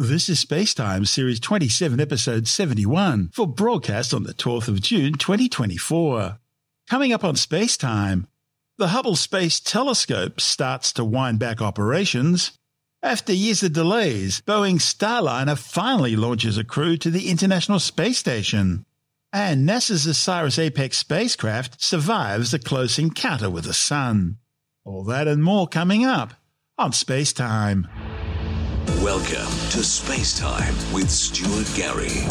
This is SpaceTime Series 27, Episode 71, for broadcast on the 12th of June 2024. Coming up on SpaceTime, the Hubble Space Telescope starts to wind back operations. After years of delays, Boeing's Starliner finally launches a crew to the International Space Station. And NASA's OSIRIS Apex spacecraft survives a close encounter with the Sun. All that and more coming up on SpaceTime. Welcome to SpaceTime with Stuart Gary.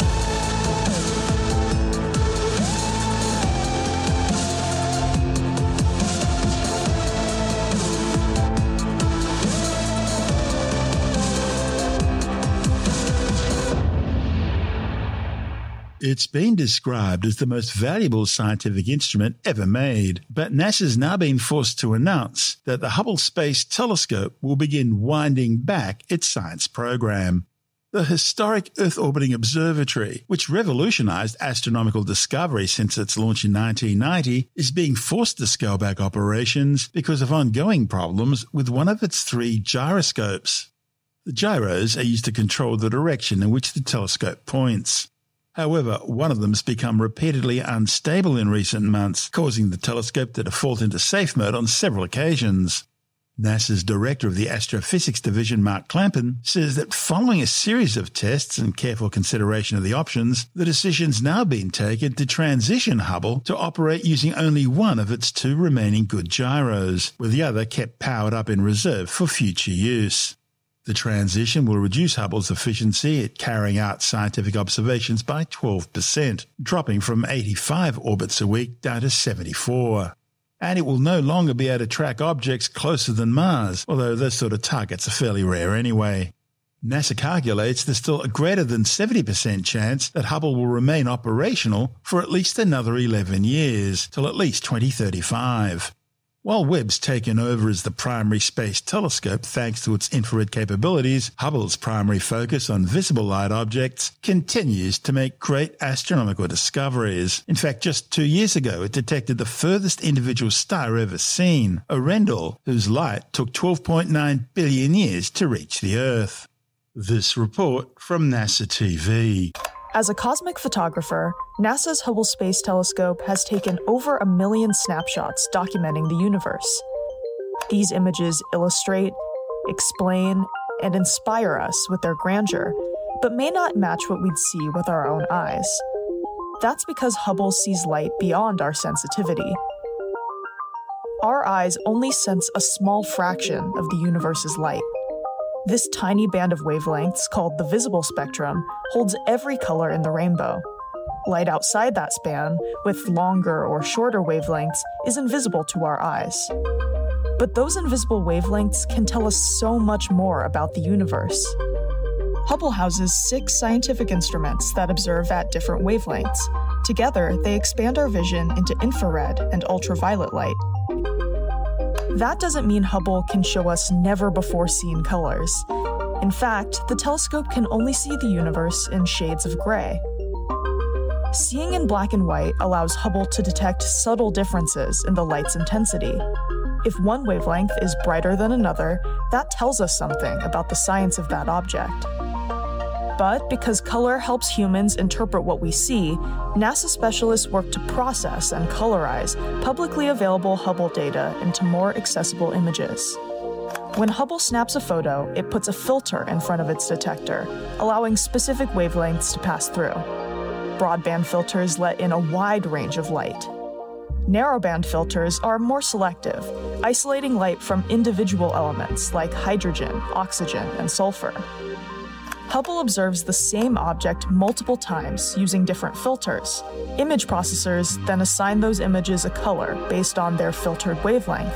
It's been described as the most valuable scientific instrument ever made, but NASA's now been forced to announce that the Hubble Space Telescope will begin winding back its science program. The historic Earth-orbiting observatory, which revolutionized astronomical discovery since its launch in 1990, is being forced to scale back operations because of ongoing problems with one of its 3 gyroscopes. The gyros are used to control the direction in which the telescope points. However, one of them has become repeatedly unstable in recent months, causing the telescope to default into safe mode on several occasions. NASA's director of the Astrophysics Division, Mark Clampin, says that following a series of tests and careful consideration of the options, the decision's now been taken to transition Hubble to operate using only one of its 2 remaining good gyros, with the other kept powered up in reserve for future use. The transition will reduce Hubble's efficiency at carrying out scientific observations by 12%, dropping from 85 orbits a week down to 74. And it will no longer be able to track objects closer than Mars, although those sort of targets are fairly rare anyway. NASA calculates there's still a greater than 70% chance that Hubble will remain operational for at least another 11 years, till at least 2035. While Webb's taken over as the primary space telescope thanks to its infrared capabilities, Hubble's primary focus on visible light objects continues to make great astronomical discoveries. In fact, just 2 years ago, it detected the furthest individual star ever seen, Earendel, whose light took 12.9 billion years to reach the Earth. This report from NASA TV. As a cosmic photographer, NASA's Hubble Space Telescope has taken over 1 million snapshots documenting the universe. These images illustrate, explain, and inspire us with their grandeur, but may not match what we'd see with our own eyes. That's because Hubble sees light beyond our sensitivity. Our eyes only sense a small fraction of the universe's light. This tiny band of wavelengths, called the visible spectrum, holds every color in the rainbow. Light outside that span, with longer or shorter wavelengths, is invisible to our eyes. But those invisible wavelengths can tell us so much more about the universe. Hubble houses 6 scientific instruments that observe at different wavelengths. Together, they expand our vision into infrared and ultraviolet light. That doesn't mean Hubble can show us never-before-seen colors. In fact, the telescope can only see the universe in shades of gray. Seeing in black and white allows Hubble to detect subtle differences in the light's intensity. If one wavelength is brighter than another, that tells us something about the science of that object. But because color helps humans interpret what we see, NASA specialists work to process and colorize publicly available Hubble data into more accessible images. When Hubble snaps a photo, it puts a filter in front of its detector, allowing specific wavelengths to pass through. Broadband filters let in a wide range of light. Narrowband filters are more selective, isolating light from individual elements like hydrogen, oxygen, and sulfur. Hubble observes the same object multiple times using different filters. Image processors then assign those images a color based on their filtered wavelength.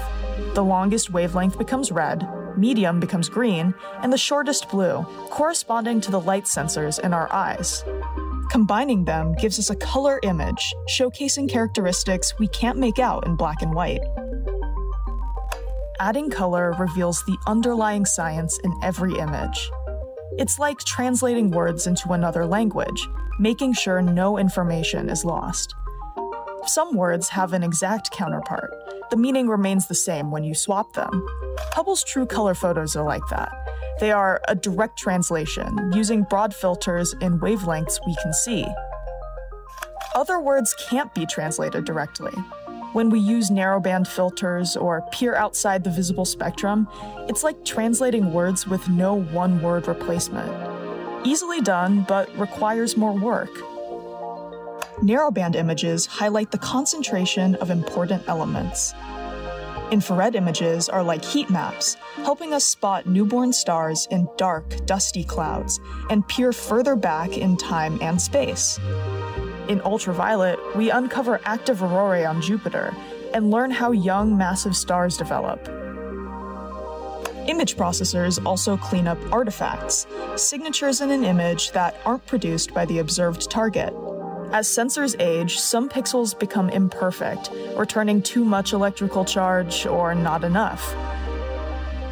The longest wavelength becomes red, medium becomes green, and the shortest blue, corresponding to the light sensors in our eyes. Combining them gives us a color image, showcasing characteristics we can't make out in black and white. Adding color reveals the underlying science in every image. It's like translating words into another language, making sure no information is lost. Some words have an exact counterpart. The meaning remains the same when you swap them. Hubble's true color photos are like that. They are a direct translation, using broad filters in wavelengths we can see. Other words can't be translated directly. When we use narrowband filters or peer outside the visible spectrum, it's like translating words with no one-word replacement. Easily done, but requires more work. Narrowband images highlight the concentration of important elements. Infrared images are like heat maps, helping us spot newborn stars in dark, dusty clouds and peer further back in time and space. In ultraviolet, we uncover active aurorae on Jupiter and learn how young, massive stars develop. Image processors also clean up artifacts, signatures in an image that aren't produced by the observed target. As sensors age, some pixels become imperfect, returning too much electrical charge or not enough.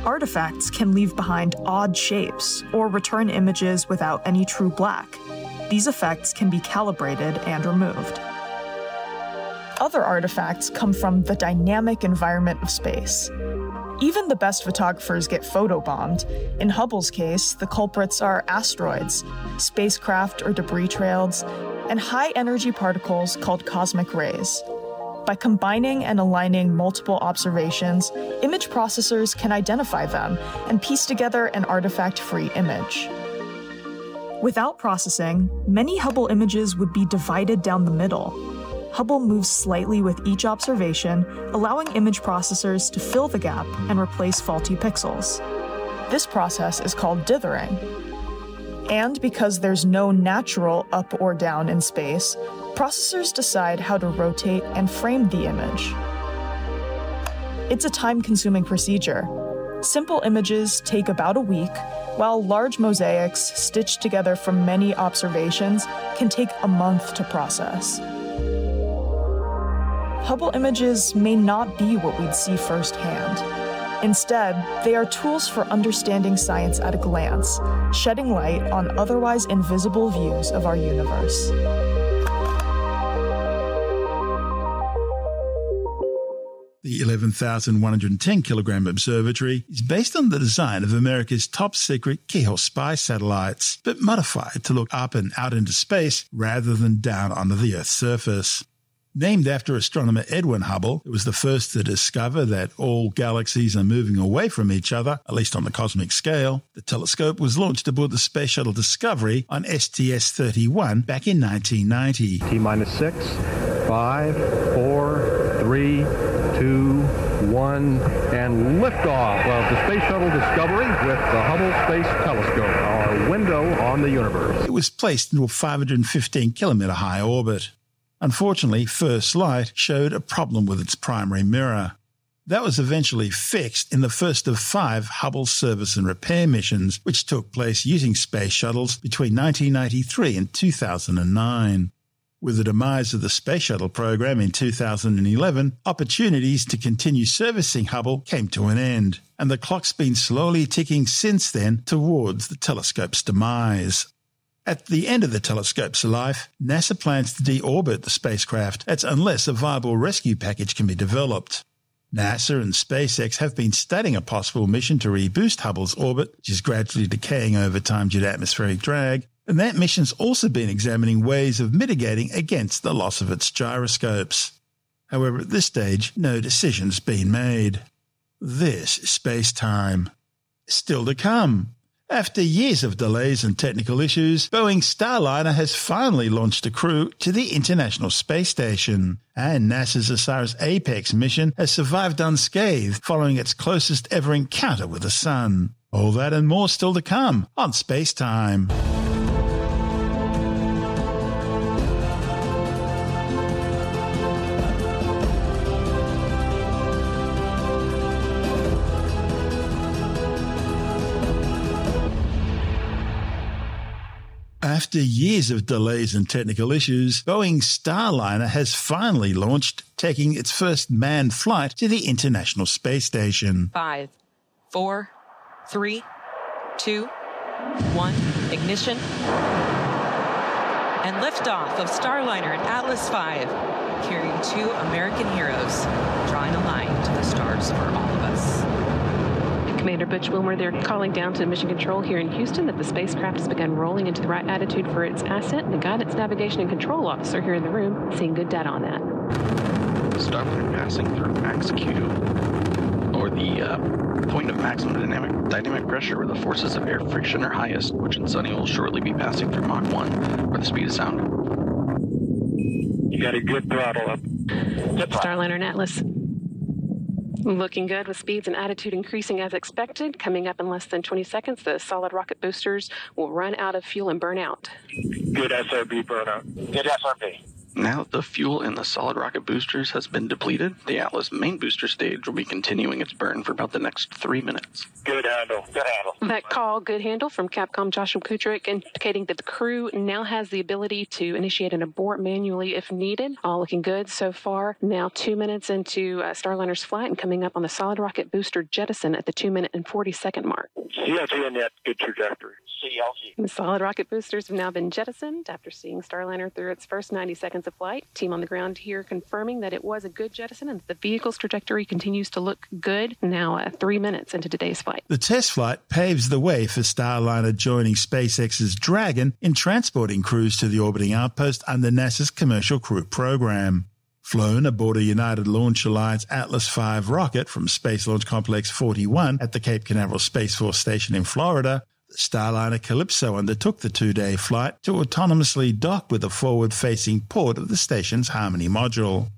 Artifacts can leave behind odd shapes or return images without any true black. These effects can be calibrated and removed. Other artifacts come from the dynamic environment of space. Even the best photographers get photobombed. In Hubble's case, the culprits are asteroids, spacecraft or debris trails, and high-energy particles called cosmic rays. By combining and aligning multiple observations, image processors can identify them and piece together an artifact-free image. Without processing, many Hubble images would be divided down the middle. Hubble moves slightly with each observation, allowing image processors to fill the gap and replace faulty pixels. This process is called dithering. And because there's no natural up or down in space, processors decide how to rotate and frame the image. It's a time-consuming procedure. Simple images take about a week, while large mosaics, stitched together from many observations, can take a month to process. Hubble images may not be what we'd see firsthand. Instead, they are tools for understanding science at a glance, shedding light on otherwise invisible views of our universe. The 11,110-kilogram observatory is based on the design of America's top-secret Keyhole spy satellites, but modified to look up and out into space rather than down onto the Earth's surface. Named after astronomer Edwin Hubble, it was the first to discover that all galaxies are moving away from each other, at least on the cosmic scale. The telescope was launched aboard the Space Shuttle Discovery on STS-31 back in 1990. T-minus 6, 5, 4, 3, 2, 1, and liftoff of the Space Shuttle Discovery with the Hubble Space Telescope, our window on the universe. It was placed into a 515-kilometer high orbit. Unfortunately, first light showed a problem with its primary mirror. That was eventually fixed in the first of 5 Hubble service and repair missions, which took place using space shuttles between 1993 and 2009. With the demise of the Space Shuttle program in 2011, opportunities to continue servicing Hubble came to an end, and the clock's been slowly ticking since then towards the telescope's demise. At the end of the telescope's life, NASA plans to deorbit the spacecraft, that's unless a viable rescue package can be developed. NASA and SpaceX have been studying a possible mission to reboost Hubble's orbit, which is gradually decaying over time due to atmospheric drag, and that mission's also been examining ways of mitigating against the loss of its gyroscopes. However, at this stage, no decision's been made. This is SpaceTime. Still to come. After years of delays and technical issues, Boeing's Starliner has finally launched a crew to the International Space Station, and NASA's OSIRIS Apex mission has survived unscathed following its closest ever encounter with the Sun. All that and more still to come on SpaceTime. After years of delays and technical issues, Boeing's Starliner has finally launched, taking its first manned flight to the International Space Station. 5, 4, 3, 2, 1, ignition. And liftoff of Starliner and Atlas V, carrying 2 American heroes, drawing a line to the stars for all of us. Commander Butch Wilmer, they're calling down to Mission Control here in Houston that the spacecraft has begun rolling into the right attitude for its ascent. The Guidance, Navigation, and Control Officer here in the room seeing good data on that. Starliner passing through max Q, or the point of maximum dynamic pressure where the forces of air friction are highest, which in Sunny will shortly be passing through Mach 1, where the speed of sound. You got a good throttle up. Starliner and Atlas. Looking good with speeds and attitude increasing as expected. Coming up in less than 20 seconds, the solid rocket boosters will run out of fuel and burn out. Good SRB burnout. Good SRB. Now that the fuel in the solid rocket boosters has been depleted, the Atlas main booster stage will be continuing its burn for about the next 3 minutes. Good handle. Good handle. That call, good handle, from Capcom Joshua Kudrick, indicating that the crew now has the ability to initiate an abort manually if needed. All looking good so far. Now 2 minutes into Starliner's flight and coming up on the solid rocket booster jettison at the 2 minute and 40-second mark. CLG in that good trajectory. CLG. The solid rocket boosters have now been jettisoned after seeing Starliner through its first 90 seconds of flight. Team on the ground here confirming that it was a good jettison and that the vehicle's trajectory continues to look good now 3 minutes into today's flight. The test flight paves the way for Starliner joining SpaceX's Dragon in transporting crews to the orbiting outpost under NASA's Commercial Crew Program. Flown aboard a United Launch Alliance Atlas V rocket from Space Launch Complex 41 at the Cape Canaveral Space Force Station in Florida, the Starliner Calypso undertook the 2-day flight to autonomously dock with the forward-facing port of the station's Harmony module.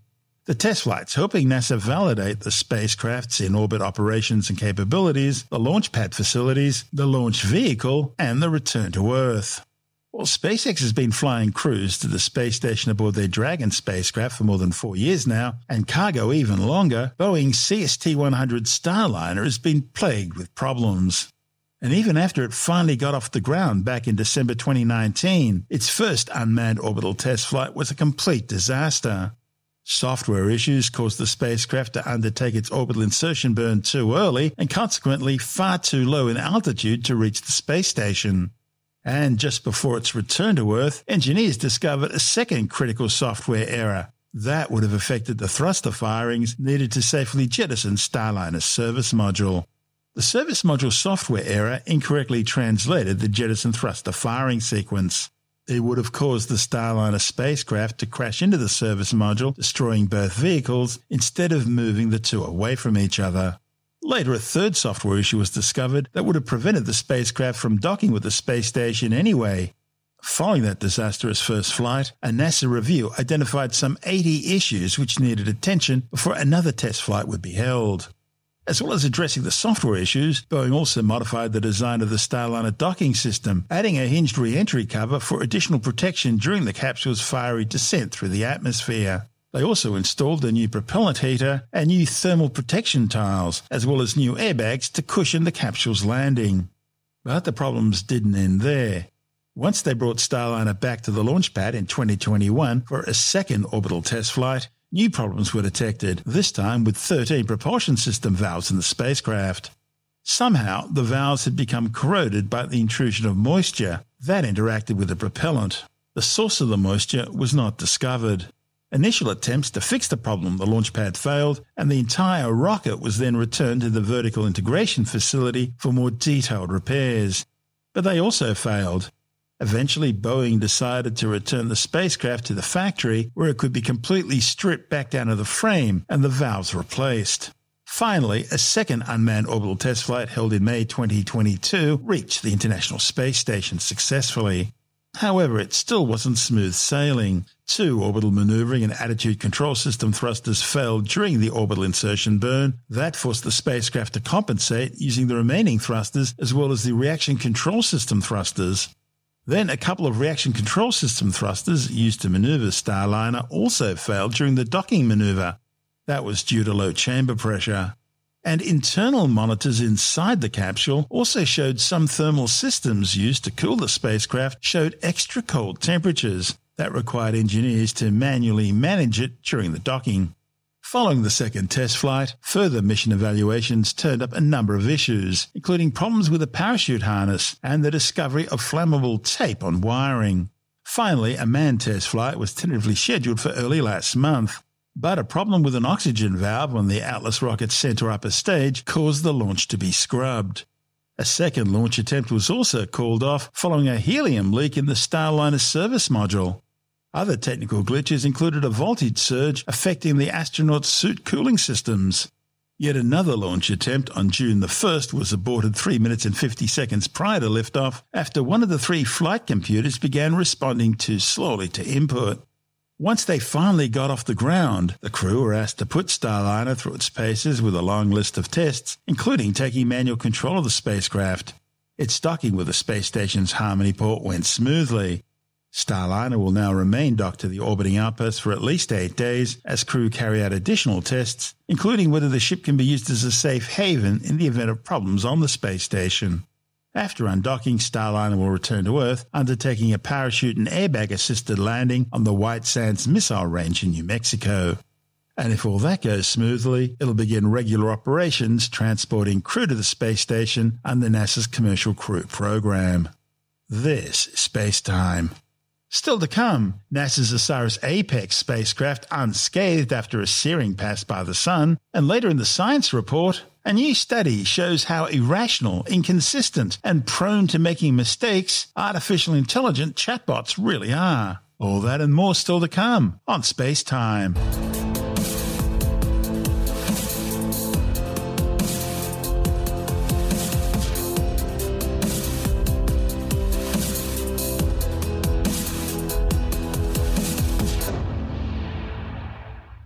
The test flight's helping NASA validate the spacecraft's in-orbit operations and capabilities, the launch pad facilities, the launch vehicle, and the return to Earth. While SpaceX has been flying crews to the space station aboard their Dragon spacecraft for more than 4 years now, and cargo even longer, Boeing's CST-100 Starliner has been plagued with problems. And even after it finally got off the ground back in December 2019, its first unmanned orbital test flight was a complete disaster. Software issues caused the spacecraft to undertake its orbital insertion burn too early and consequently far too low in altitude to reach the space station. And just before its return to Earth, engineers discovered a second critical software error. That would have affected the thruster firings needed to safely jettison Starliner's service module. The service module software error incorrectly translated the jettison thruster firing sequence. It would have caused the Starliner spacecraft to crash into the service module, destroying both vehicles, instead of moving the two away from each other. Later, a third software issue was discovered that would have prevented the spacecraft from docking with the space station anyway. Following that disastrous first flight, a NASA review identified some 80 issues which needed attention before another test flight would be held. As well as addressing the software issues, Boeing also modified the design of the Starliner docking system, adding a hinged re-entry cover for additional protection during the capsule's fiery descent through the atmosphere. They also installed a new propellant heater and new thermal protection tiles, as well as new airbags to cushion the capsule's landing. But the problems didn't end there. Once they brought Starliner back to the launch pad in 2021 for a second orbital test flight, new problems were detected, this time with 13 propulsion system valves in the spacecraft. Somehow, the valves had become corroded by the intrusion of moisture that interacted with the propellant. The source of the moisture was not discovered. Initial attempts to fix the problem the launch pad failed, and the entire rocket was then returned to the vertical integration facility for more detailed repairs. But they also failed. Eventually, Boeing decided to return the spacecraft to the factory where it could be completely stripped back down to the frame and the valves replaced. Finally, a second unmanned orbital test flight held in May 2022 reached the International Space Station successfully. However, it still wasn't smooth sailing. 2 orbital maneuvering and attitude control system thrusters failed during the orbital insertion burn. That forced the spacecraft to compensate using the remaining thrusters as well as the reaction control system thrusters. Then a couple of reaction control system thrusters used to maneuver Starliner also failed during the docking maneuver. That was due to low chamber pressure. And internal monitors inside the capsule also showed some thermal systems used to cool the spacecraft showed extra cold temperatures. That required engineers to manually manage it during the docking. Following the second test flight, further mission evaluations turned up a number of issues, including problems with the parachute harness and the discovery of flammable tape on wiring. Finally, a manned test flight was tentatively scheduled for early last month. But a problem with an oxygen valve on the Atlas rocket's center upper stage caused the launch to be scrubbed. A second launch attempt was also called off following a helium leak in the Starliner service module. Other technical glitches included a voltage surge affecting the astronaut's suit cooling systems. Yet another launch attempt on June the 1st was aborted 3 minutes and 50 seconds prior to liftoff after one of the 3 flight computers began responding too slowly to input. Once they finally got off the ground, the crew were asked to put Starliner through its paces with a long list of tests, including taking manual control of the spacecraft. Its docking with the space station's Harmony port went smoothly. Starliner will now remain docked to the orbiting outpost for at least 8 days as crew carry out additional tests, including whether the ship can be used as a safe haven in the event of problems on the space station. After undocking, Starliner will return to Earth, undertaking a parachute and airbag-assisted landing on the White Sands Missile Range in New Mexico. And if all that goes smoothly, it'll begin regular operations transporting crew to the space station under NASA's Commercial Crew Program. This is SpaceTime. Still to come, NASA's OSIRIS Apex spacecraft unscathed after a searing pass by the Sun, and later in the science report, a new study shows how irrational, inconsistent, and prone to making mistakes artificial intelligent chatbots really are. All that and more still to come on SpaceTime.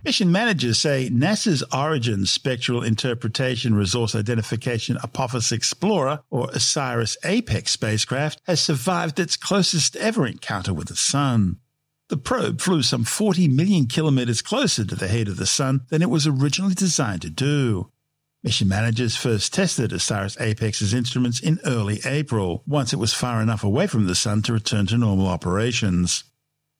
Mission managers say NASA's Origin Spectral Interpretation Resource Identification Apophis Explorer, or OSIRIS Apex spacecraft, has survived its closest ever encounter with the Sun. The probe flew some 40 million kilometers closer to the head of the Sun than it was originally designed to do. Mission managers first tested OSIRIS Apex's instruments in early April, once it was far enough away from the Sun to return to normal operations.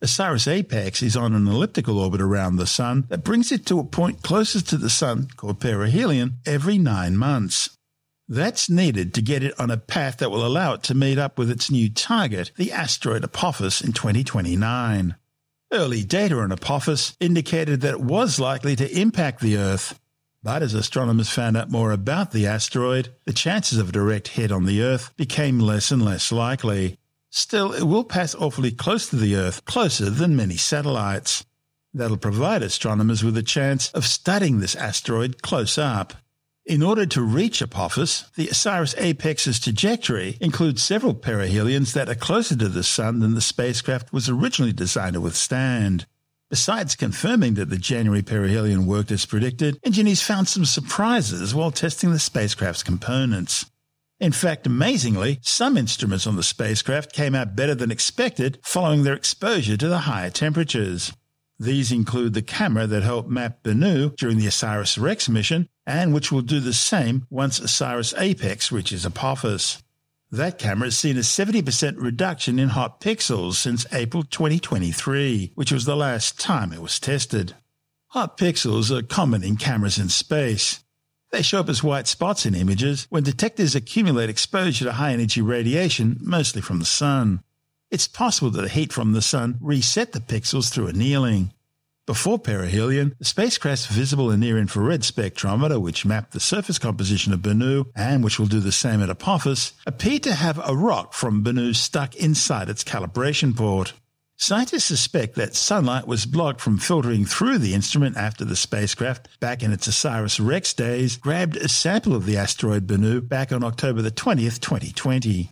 OSIRIS Apex is on an elliptical orbit around the Sun that brings it to a point closest to the Sun, called perihelion, every 9 months. That's needed to get it on a path that will allow it to meet up with its new target, the asteroid Apophis, in 2029. Early data on Apophis indicated that it was likely to impact the Earth. But as astronomers found out more about the asteroid, the chances of a direct hit on the Earth became less and less likely. Still, it will pass awfully close to the Earth, closer than many satellites. That'll provide astronomers with a chance of studying this asteroid close up. In order to reach Apophis, the OSIRIS Apex's trajectory includes several perihelions that are closer to the Sun than the spacecraft was originally designed to withstand. Besides confirming that the January perihelion worked as predicted, engineers found some surprises while testing the spacecraft's components. In fact, amazingly, some instruments on the spacecraft came out better than expected following their exposure to the higher temperatures. These include the camera that helped map Bennu during the OSIRIS-REx mission, and which will do the same once OSIRIS Apex reaches Apophis. That camera has seen a 70% reduction in hot pixels since April 2023, which was the last time it was tested. Hot pixels are common in cameras in space. They show up as white spots in images when detectors accumulate exposure to high-energy radiation, mostly from the Sun. It's possible that the heat from the Sun reset the pixels through annealing. Before perihelion, the spacecraft's visible and near-infrared spectrometer, which mapped the surface composition of Bennu, and which will do the same at Apophis, appeared to have a rock from Bennu stuck inside its calibration port. Scientists suspect that sunlight was blocked from filtering through the instrument after the spacecraft, back in its OSIRIS-REx days, grabbed a sample of the asteroid Bennu back on October the 20th, 2020.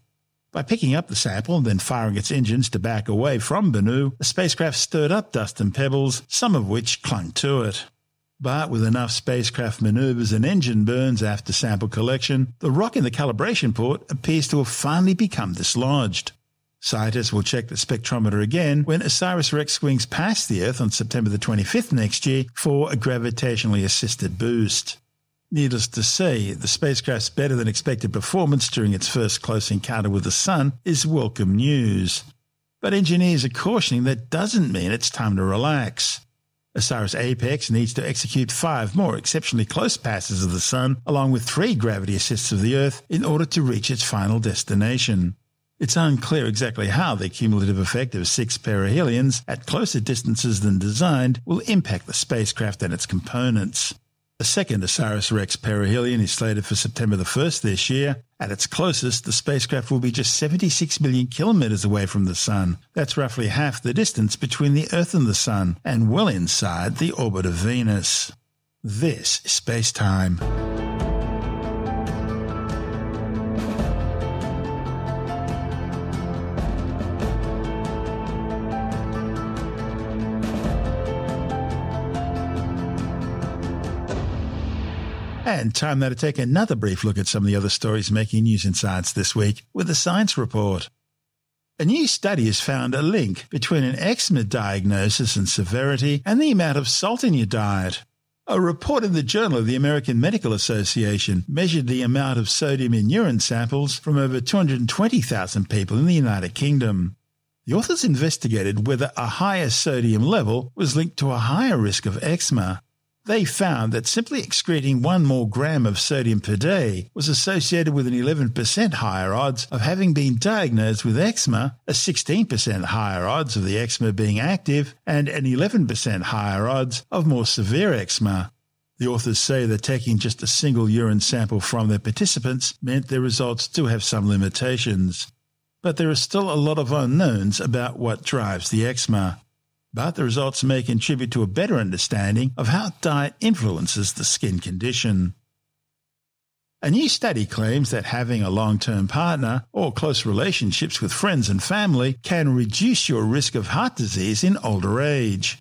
By picking up the sample and then firing its engines to back away from Bennu, the spacecraft stirred up dust and pebbles, some of which clung to it. But with enough spacecraft maneuvers and engine burns after sample collection, the rock in the calibration port appears to have finally become dislodged. Scientists will check the spectrometer again when OSIRIS-REx swings past the Earth on September the 25th next year for a gravitationally assisted boost. Needless to say, the spacecraft's better-than-expected performance during its first close encounter with the Sun is welcome news. But engineers are cautioning that doesn't mean it's time to relax. OSIRIS Apex needs to execute 5 more exceptionally close passes of the Sun, along with 3 gravity assists of the Earth, in order to reach its final destination. It's unclear exactly how the cumulative effect of 6 perihelions at closer distances than designed will impact the spacecraft and its components. The second OSIRIS-REx perihelion is slated for September the 1st this year. At its closest, the spacecraft will be just 76 million kilometres away from the Sun. That's roughly half the distance between the Earth and the Sun, and well inside the orbit of Venus. This is SpaceTime. And time now to take another brief look at some of the other stories making news in science this week with a science report. A new study has found a link between an eczema diagnosis and severity and the amount of salt in your diet. A report in the Journal of the American Medical Association measured the amount of sodium in urine samples from over 220,000 people in the United Kingdom. The authors investigated whether a higher sodium level was linked to a higher risk of eczema. They found that simply excreting 1 more gram of sodium per day was associated with an 11% higher odds of having been diagnosed with eczema, a 16% higher odds of the eczema being active, and an 11% higher odds of more severe eczema. The authors say that taking just a single urine sample from their participants meant their results do have some limitations. But there are still a lot of unknowns about what drives the eczema. But the results may contribute to a better understanding of how diet influences the skin condition. A new study claims that having a long-term partner or close relationships with friends and family can reduce your risk of heart disease in older age.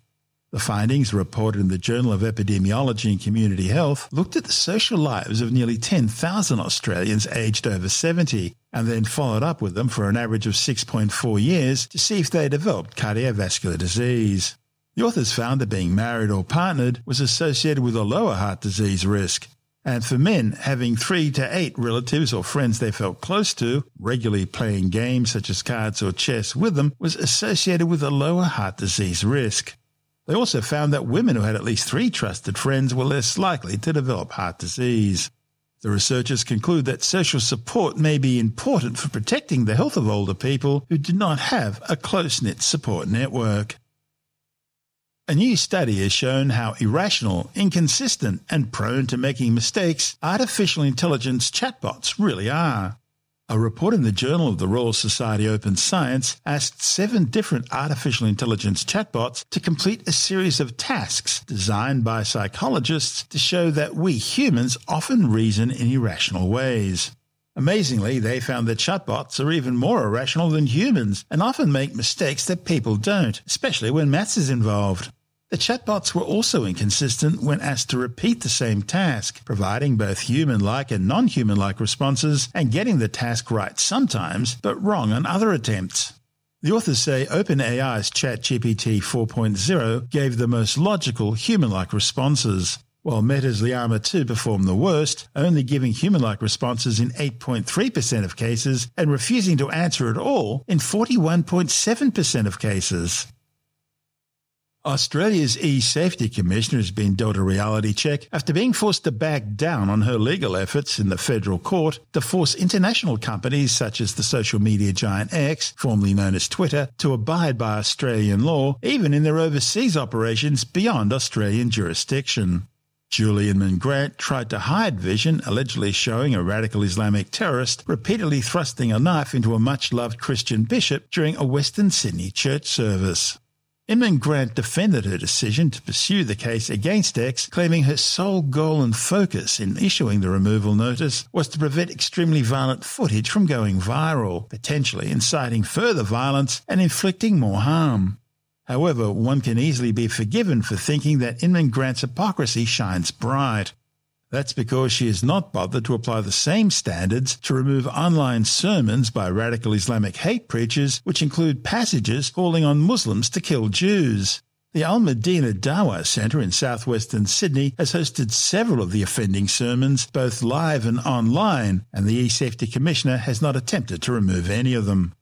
The findings, reported in the Journal of Epidemiology and Community Health, looked at the social lives of nearly 10,000 Australians aged over 70 and then followed up with them for an average of 6.4 years to see if they developed cardiovascular disease. The authors found that being married or partnered was associated with a lower heart disease risk. And for men, having 3 to 8 relatives or friends they felt close to, regularly playing games such as cards or chess with them, was associated with a lower heart disease risk. They also found that women who had at least 3 trusted friends were less likely to develop heart disease. The researchers conclude that social support may be important for protecting the health of older people who do not have a close-knit support network. A new study has shown how irrational, inconsistent, and prone to making mistakes artificial intelligence chatbots really are. A report in the Journal of the Royal Society Open Science asked 7 different artificial intelligence chatbots to complete a series of tasks designed by psychologists to show that we humans often reason in irrational ways. Amazingly, they found that chatbots are even more irrational than humans and often make mistakes that people don't, especially when maths is involved. The chatbots were also inconsistent when asked to repeat the same task, providing both human-like and non-human-like responses and getting the task right sometimes, but wrong on other attempts. The authors say OpenAI's ChatGPT 4.0 gave the most logical, human-like responses, while Meta's Llama 2 performed the worst, only giving human-like responses in 8.3% of cases and refusing to answer at all in 41.7% of cases. Australia's e-Safety Commissioner has been dealt a reality check after being forced to back down on her legal efforts in the federal court to force international companies such as the social media giant X, formerly known as Twitter, to abide by Australian law, even in their overseas operations beyond Australian jurisdiction. Julie Inman Grant tried to hide vision, allegedly showing a radical Islamic terrorist repeatedly thrusting a knife into a much-loved Christian bishop during a Western Sydney church service. Inman Grant defended her decision to pursue the case against X, claiming her sole goal and focus in issuing the removal notice was to prevent extremely violent footage from going viral, potentially inciting further violence and inflicting more harm. However, one can easily be forgiven for thinking that Inman Grant's hypocrisy shines bright. That's because she has not bothered to apply the same standards to remove online sermons by radical Islamic hate preachers, which include passages calling on Muslims to kill Jews. The Al Medina Dawah Centre in southwestern Sydney has hosted several of the offending sermons, both live and online, and the e-Safety Commissioner has not attempted to remove any of them.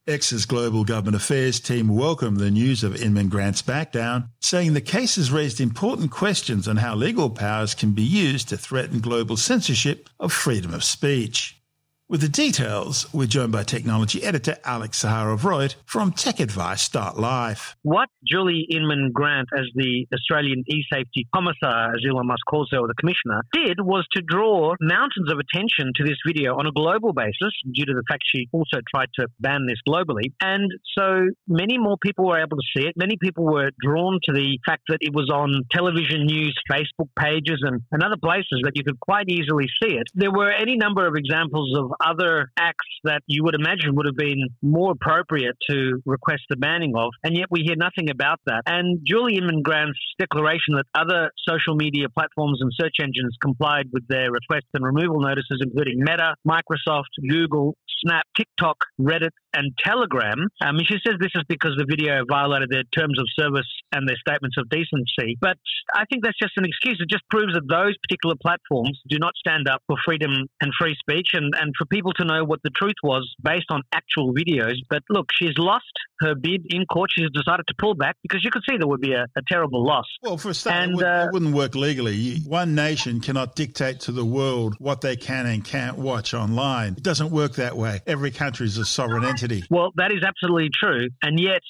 X's Global Government Affairs team welcomed the news of Inman Grant's backdown, saying the case has raised important questions on how legal powers can be used to threaten global censorship of freedom of speech. With the details, we're joined by technology editor Alex Zaharov-Reutt from Tech Advice Start Life. What Julie Inman Grant, as the Australian E-Safety Commissar, as Elon Musk calls her, or the Commissioner, did was to draw mountains of attention to this video on a global basis, due to the fact she also tried to ban this globally. And so many more people were able to see it. Many people were drawn to the fact that it was on television news, Facebook pages, and other places that you could quite easily see it. There were any number of examples of other acts that you would imagine would have been more appropriate to request the banning of, and yet we hear nothing about that. And Julie Inman Grant's declaration that other social media platforms and search engines complied with their requests and removal notices, including Meta, Microsoft, Google, Snap, TikTok, Reddit, and Telegram. She says this is because the video violated their terms of service and their statements of decency. But I think that's just an excuse. It just proves that those particular platforms do not stand up for freedom and free speech, and for people to know what the truth was based on actual videos. But look, she's lost her bid in court. She's decided to pull back because you could see there would be a terrible loss. Well, for a start, it wouldn't work legally. One nation cannot dictate to the world what they can and can't watch online. It doesn't work that way. Every country is a sovereign entity. Well, that is absolutely true. And yet,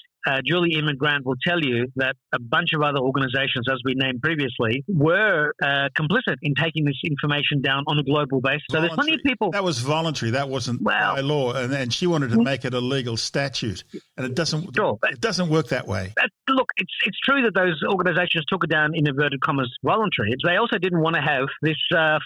Julie Inman Grant will tell you that a bunch of other organizations, as we named previously, were complicit in taking this information down on a global basis. So there's plenty of people. That was voluntary. That wasn't by law. And she wanted to make it a legal statute. And it doesn't work that way. Look, it's true that those organizations took it down in inverted commas voluntary. They also didn't want to have this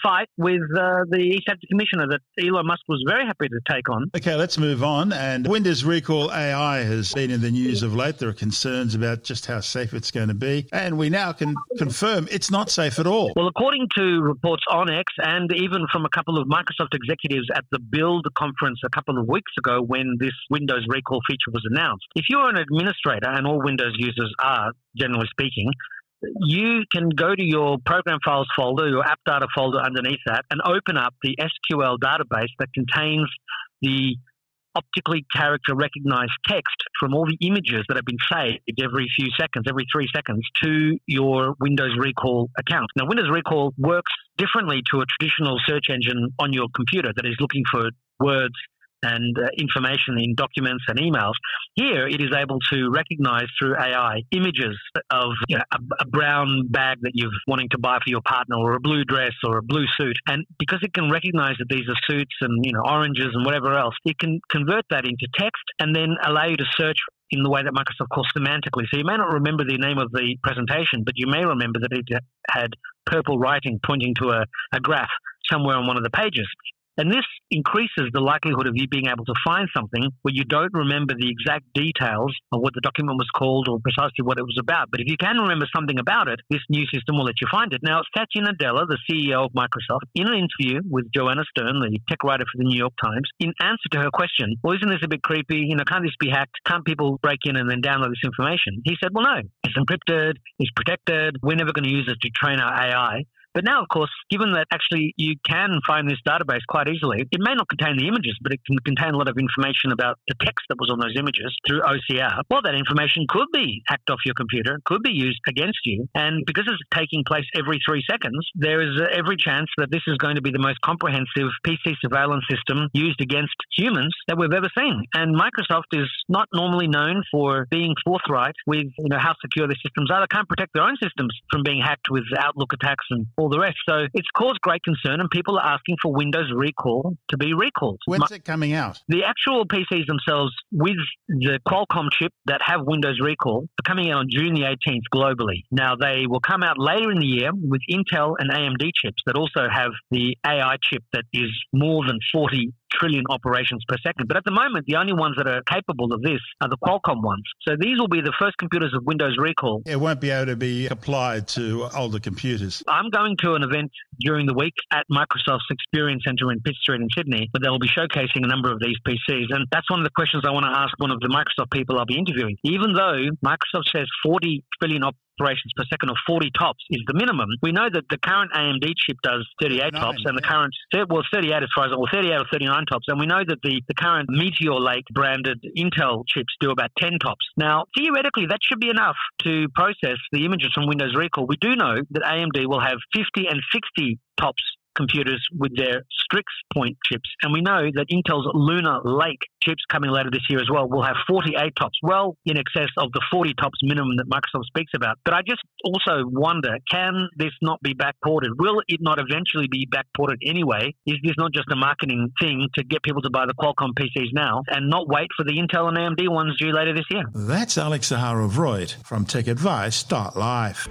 fight with the E-Safety Commissioner that Elon Musk was very happy to take on. Okay, let's move on. And Windows Recall AI has been in the news of late. There are concerns about just how safe it's going to be. And we now can confirm it's not safe at all. Well, according to reports on X and even from a couple of Microsoft executives at the Build conference a couple of weeks ago when this Windows Recall feature was announced, if you're an administrator, and all Windows users are, generally speaking, you can go to your program files folder, your app data folder underneath that, and open up the SQL database that contains the optically character recognized text from all the images that have been saved every 3 seconds to your Windows Recall account. Now, Windows Recall works differently to a traditional search engine on your computer that is looking for words and information in documents and emails. Here, it is able to recognize through AI images of a brown bag that you're wanting to buy for your partner, or a blue dress, or a blue suit. And because it can recognize that these are suits and oranges and whatever else, it can convert that into text and then allow you to search in the way that Microsoft calls semantically. So you may not remember the name of the presentation, but you may remember that it had purple writing pointing to a graph somewhere on one of the pages. And this increases the likelihood of you being able to find something where you don't remember the exact details of what the document was called or precisely what it was about. But if you can remember something about it, this new system will let you find it. Now, Satya Nadella, the CEO of Microsoft, in an interview with Joanna Stern, the tech writer for the New York Times, in answer to her question, well, isn't this a bit creepy? Can't this be hacked? Can't people break in and then download this information? He said, well, no, it's encrypted, it's protected, we're never going to use it to train our AI. But now, of course, given that actually you can find this database quite easily, it may not contain the images, but it can contain a lot of information about the text that was on those images through OCR. Well, that information could be hacked off your computer, could be used against you. And because it's taking place every 3 seconds, there is every chance that this is going to be the most comprehensive PC surveillance system used against humans that we've ever seen. And Microsoft is not normally known for being forthright with how secure their systems are. They can't protect their own systems from being hacked with Outlook attacks and all the rest. So it's caused great concern, and people are asking for Windows Recall to be recalled. When's it coming out? The actual PCs themselves with the Qualcomm chip that have Windows Recall are coming out on June the 18th globally. Now, they will come out later in the year with Intel and AMD chips that also have the AI chip that is more than 40 trillion operations per second. But at the moment, the only ones that are capable of this are the Qualcomm ones. So these will be the first computers of Windows Recall. It won't be able to be applied to older computers. I'm going to an event during the week at Microsoft's Experience Centre in Pitt Street in Sydney, but they'll be showcasing a number of these PCs. And that's one of the questions I want to ask one of the Microsoft people I'll be interviewing. Even though Microsoft says 40 trillion operations per second, or 40 tops is the minimum, we know that the current AMD chip does 38 tops, and the current, 38 as far as, or 38 or 39 tops, and we know that the current Meteor Lake branded Intel chips do about 10 tops. Now, theoretically, that should be enough to process the images from Windows Recall. We do know that AMD will have 50 and 60 tops computers with their Strix Point chips. And we know that Intel's Lunar Lake chips coming later this year as well will have 48 tops, well in excess of the 40 tops minimum that Microsoft speaks about. But I just also wonder, can this not be backported? Will it not eventually be backported anyway? Is this not just a marketing thing to get people to buy the Qualcomm PCs now and not wait for the Intel and AMD ones due later this year? That's Alex Zaharov-Reutt from TechAdvice.life.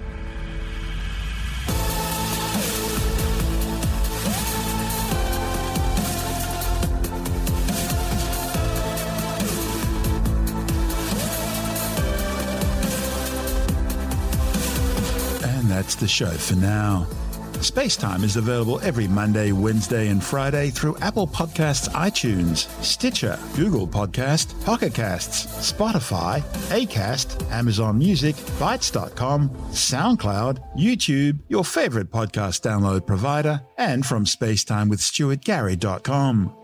That's the show for now. SpaceTime is available every Monday, Wednesday and Friday through Apple Podcasts, iTunes, Stitcher, Google Podcast, Pocket Casts, Spotify, Acast, Amazon Music, Bytes.com, SoundCloud, YouTube, your favorite podcast download provider, and from spacetimewithstuartgary.com.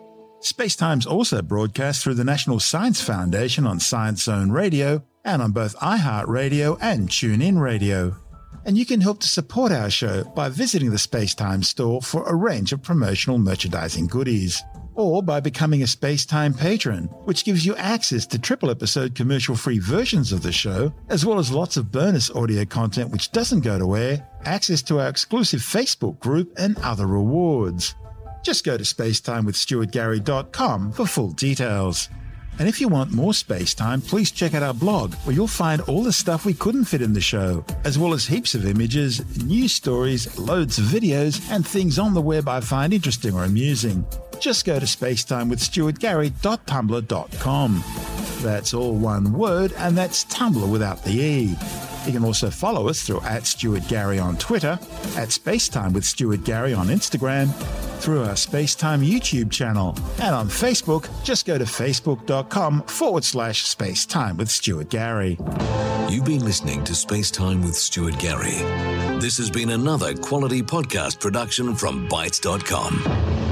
SpaceTime's also broadcast through the National Science Foundation on Science Zone Radio and on both iHeartRadio and TuneIn Radio. And you can help to support our show by visiting the SpaceTime store for a range of promotional merchandising goodies, or by becoming a SpaceTime patron, which gives you access to triple-episode commercial-free versions of the show, as well as lots of bonus audio content which doesn't go to air, access to our exclusive Facebook group, and other rewards. Just go to spacetimewithstuartgary.com for full details. And if you want more space time, please check out our blog, where you'll find all the stuff we couldn't fit in the show, as well as heaps of images, news stories, loads of videos, and things on the web I find interesting or amusing. Just go to spacetimewithstuartgary.tumblr.com. That's all one word, and that's Tumblr without the E. You can also follow us through @StuartGary on Twitter, @SpaceTimeWithStuartGary on Instagram, through our SpaceTime YouTube channel, and on Facebook, just go to facebook.com/SpaceTime with Stuart Gary. You've been listening to SpaceTime with Stuart Gary. This has been another quality podcast production from Bytes.com.